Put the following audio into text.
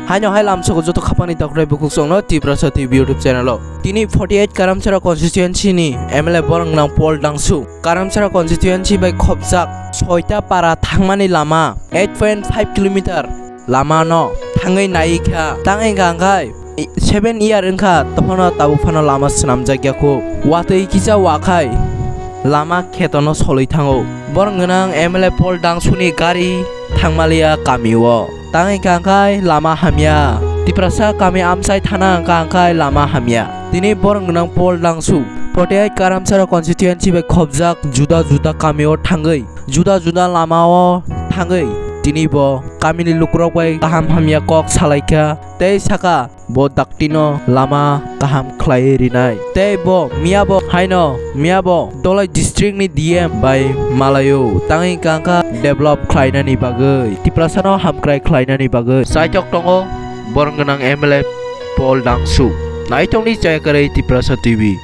Haino hai lamsoko joto khapani takrai bukuk songno Tiprasa TV YouTube channel o. Tini 48 Karamsara constituency ni MLA borang nang Paul Dangsu. Karamsara constituency bai khobjak 6ta para thangmani lama 8.5 km lama no thangai naikha tangai gangkai 7 year engkha tohono tabufano lama snamjak yakho watei kisa wakai lama khetono soloi thango borang nang MLA Paul Dangsuni gari thangmalia kamiwo tangai gangkai lama hamya Tiprasa kami amsai thana gangkai lama hamya tini borang nang Paul Dangsu 48 Karamsara constituency bai khobjak juda juda kamio thangai juda juda lamao thangai tini bo kamini lukrok bai kaham hamya kok salaika tei saka bo daktino lama kaham khlai rinai tei bo miabo haino miabo dolai district ni DM bai malayo tangai gangka develop khlainani bagai Tiprasa no hamkrai khlainani bagai saitok tongo borang nang MLA Paul Dangsu naitongni jayakare Tiprasa TV